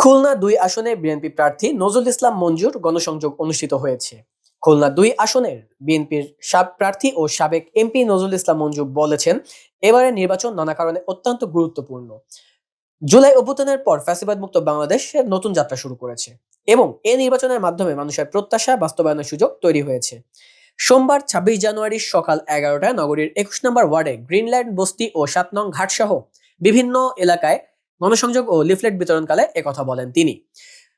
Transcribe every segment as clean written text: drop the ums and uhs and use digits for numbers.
খুলনা ২ আসনে বিএনপি প্রার্থী নজরুল ইসলাম মঞ্জুর গণসংযোগ অনুষ্ঠিত হয়েছে। খুলনা ২ আসনের বিএনপির প্রার্থী ও সাবেক এমপি নজরুল ইসলাম মঞ্জু বলেছেন, এবারের নির্বাচন নানা কারণে অত্যন্ত গুরুত্বপূর্ণ। জুলাই অভ্যুত্থানের পর ফ্যাসিবাদ মুক্ত বাংলাদেশের নতুন যাত্রা শুরু করেছে এবং এ নির্বাচনের মাধ্যমে মানুষের প্রত্যাশা বাস্তবায়নের সুযোগ তৈরি হয়েছে। সোমবার ২৬ জানুয়ারি সকাল ১১টায় নগরীর ২১ নম্বর ওয়ার্ডে গ্রিনল্যান্ড বস্তি ও ৭ নং ঘাটসহ বিভিন্ন এলাকায় গণসংযোগ ও লিফলেট বিতরণকালে একথা বলেন তিনি।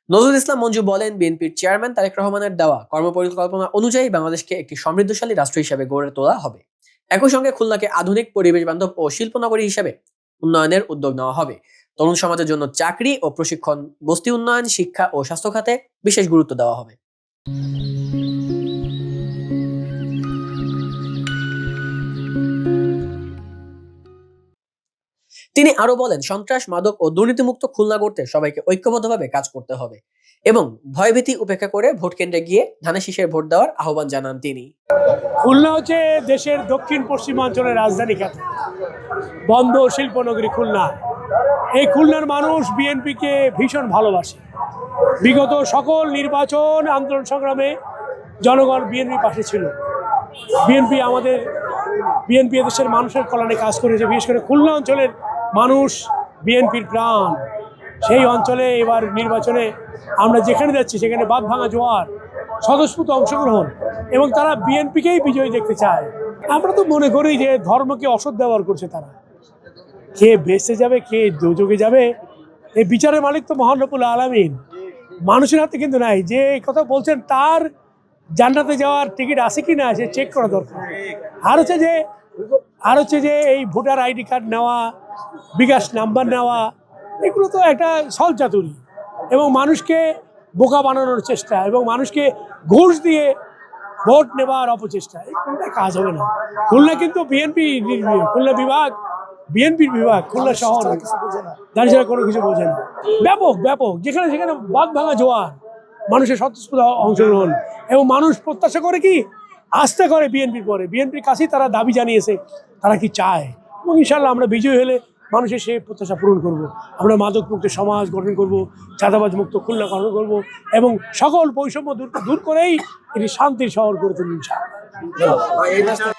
নজরুল ইসলাম মঞ্জু বলেন, বিএনপির চেয়ারম্যান তারেক রহমানের দেওয়া কর্মপরিকল্পনা অনুযায়ী বাংলাদেশকে একটি সমৃদ্ধশালী রাষ্ট্র হিসেবে গড়ে তোলা হবে। একই সঙ্গে খুলনাকে আধুনিক, পরিবেশ বান্ধব ও শিল্পনগরী হিসেবে উন্নয়নের উদ্যোগ নেওয়া হবে। তরুণ সমাজের জন্য চাকরি ও প্রশিক্ষণ, বস্তি উন্নয়ন, শিক্ষা ও স্বাস্থ্য খাতে বিশেষ গুরুত্ব দেওয়া হবে। তিনি আরো বলেন, সন্ত্রাস, মাদক ও দুর্নীতিমুক্ত খুলনা গড়তে সবাইকে ঐক্যবদ্ধভাবে কাজ করতে হবে এবং ভয়ভীতি উপেক্ষা করে ভোট কেন্দ্রে গিয়ে ধানের শীষের ভোট দেওয়ার আহ্বান জানান তিনি। খুলনা হচ্ছে দেশের দক্ষিণ পশ্চিমাঞ্চলের রাজধানী খ্যাত বন্দর শিল্পনগরী খুলনা। এই খুলনার মানুষ বিএনপিকে ভীষণ ভালোবাসে। বিগত সকল নির্বাচন, আন্দোলন, সংগ্রামে জনগণ বিএনপির পাশে ছিল। বিএনপি দেশের মানুষের কল্যাণে কাজ করেছে। বিশেষ করে খুলনা অঞ্চলের মানুষ বিএনপির প্রাণ। সেই অঞ্চলে এবার নির্বাচনে আমরা যেখানে যাচ্ছি সেখানে বাঁধ ভাঙা জোয়ার, স্বতঃস্ফূর্ত অংশগ্রহণ, এবং তারা বিএনপিকেই বিজয়ী দেখতে চায়। আমরা তো মনে করি যে ধর্মকে অসৎ ব্যবহার করছে তারা। কে বেঁচে যাবে, কে দোজখে যাবে, এই বিচারের মালিক তো মহান রব্বুল আলামিন। মানুষের হাতে কিন্তু নাই। যে কথা বলছেন তার জান্নাতে যাওয়ার টিকিট আছে কি না সে চেক করা দরকার। আর হচ্ছে যে এই ভোটার আইডি কার্ড নেওয়া, বিকাশ নাম্বার নেওয়া, এগুলো তো একটা ছলচাতুরি এবং মানুষকে বোকা বানানোর চেষ্টা এবং মানুষকে ঘুষ দিয়ে ভোট নেবার অপচেষ্টা। এই কোনটা কাজ হবে না। খুলনা কিন্তু খুলনা বিভাগ বিএনপির বিভাগ। খুলনা শহর জানি কোনো কিছু বোঝে না। ব্যাপক যেখানে সেখানে বাঁধ ভাঙা জোয়ার, মানুষের স্বতঃস্ফূর্ত অংশগ্রহণ এবং মানুষ প্রত্যাশা করে কি, আস্থা করে বিএনপির পরে। বিএনপির কাছেই তারা দাবি জানিয়েছে তারা কি চায়, এবং ইনশাল্লাহ আমরা বিজয়ী হলে মানুষের সেই প্রত্যাশা পূরণ করব। আমরা মাদক মুক্ত সমাজ গঠন করব, চাঁদাবাজ মুক্ত খুলনা গঠন করব এবং সকল বৈষম্য দূর করেই এটি শান্তির শহর করে তুলব ইনশাআল্লাহ।